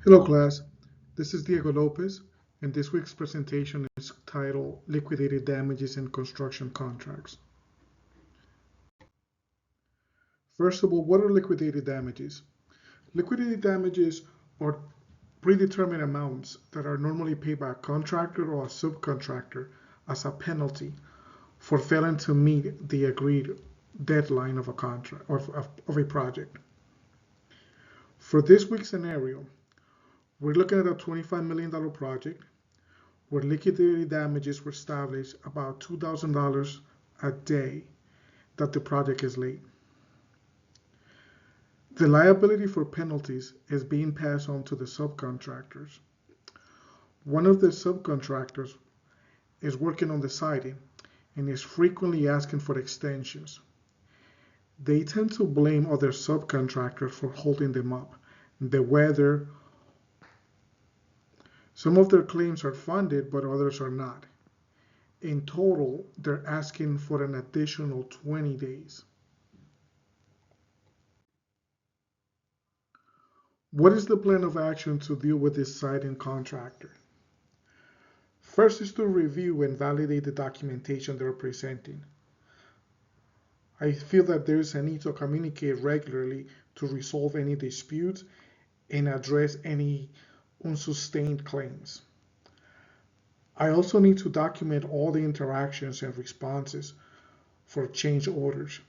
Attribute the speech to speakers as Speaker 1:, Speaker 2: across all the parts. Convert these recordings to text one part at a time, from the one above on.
Speaker 1: Hello class, this is Diego Lopez, and this week's presentation is titled Liquidated Damages in Construction Contracts. First of all, what are liquidated damages? Liquidated damages are predetermined amounts that are normally paid by a contractor or a subcontractor as a penalty for failing to meet the agreed deadline of a contract or of a project. For this week's scenario, we're looking at a $25 million project where liquidated damages were established about $2,000 a day that the project is late. The liability for penalties is being passed on to the subcontractors. One of the subcontractors is working on the siding and is frequently asking for extensions. They tend to blame other subcontractors for holding them up, the weather. Some of their claims are funded, but others are not. In total, they're asking for an additional 20 days. What is the plan of action to deal with this siding contractor? First is to review and validate the documentation they're presenting. I feel that there is a need to communicate regularly to resolve any disputes and address any unsustained claims. I also need to document all the interactions and responses for change orders.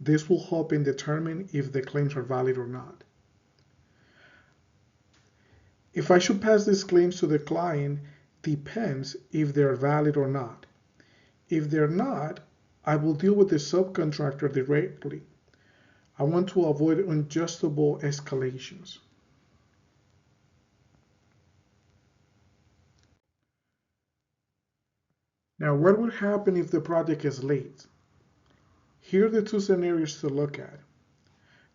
Speaker 1: This will help in determining if the claims are valid or not. If I should pass these claims to the client depends if they're valid or not. If they're not, I will deal with the subcontractor directly. I want to avoid unjustifiable escalations. Now, what would happen if the project is late? Here are the two scenarios to look at.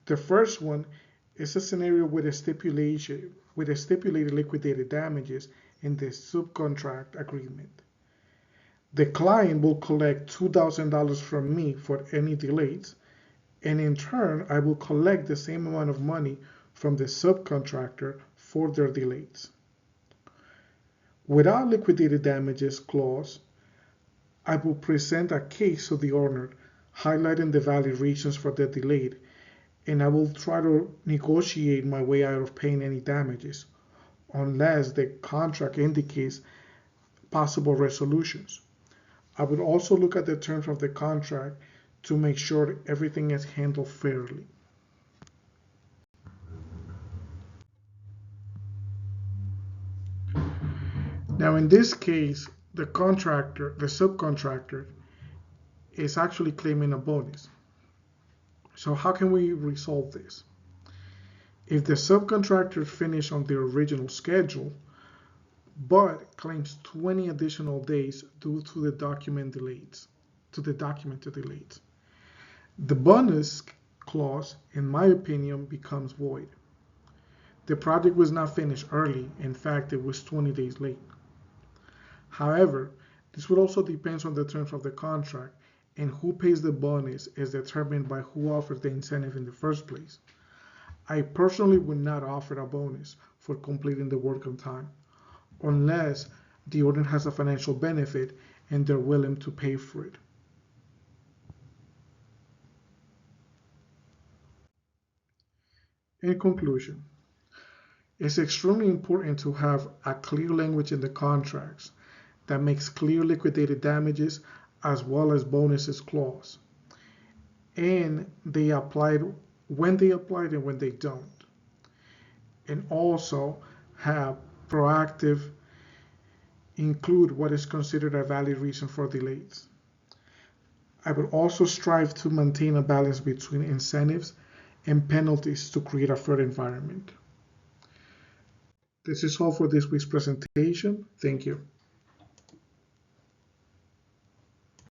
Speaker 1: The first one is a scenario with a stipulated liquidated damages in the subcontract agreement. The client will collect $2,000 from me for any delays, and in turn, I will collect the same amount of money from the subcontractor for their delays. Without liquidated damages clause, I will present a case to the owner highlighting the valid reasons for the delay, and I will try to negotiate my way out of paying any damages unless the contract indicates possible resolutions. I would also look at the terms of the contract to make sure everything is handled fairly. Now in this case, the subcontractor is actually claiming a bonus. So how can we resolve this? If the subcontractor finished on their original schedule, but claims 20 additional days due to the documented delays, the bonus clause, in my opinion, becomes void. The project was not finished early. In fact, it was 20 days late. However, this would also depend on the terms of the contract, and who pays the bonus is determined by who offers the incentive in the first place. I personally would not offer a bonus for completing the work on time, unless the owner has a financial benefit and they're willing to pay for it. In conclusion, it's extremely important to have a clear language in the contracts that makes clear liquidated damages as well as bonuses clause. And they applied when they applied and when they don't. And also have proactive include what is considered a valid reason for delays. I would also strive to maintain a balance between incentives and penalties to create a fair environment. This is all for this week's presentation. Thank you.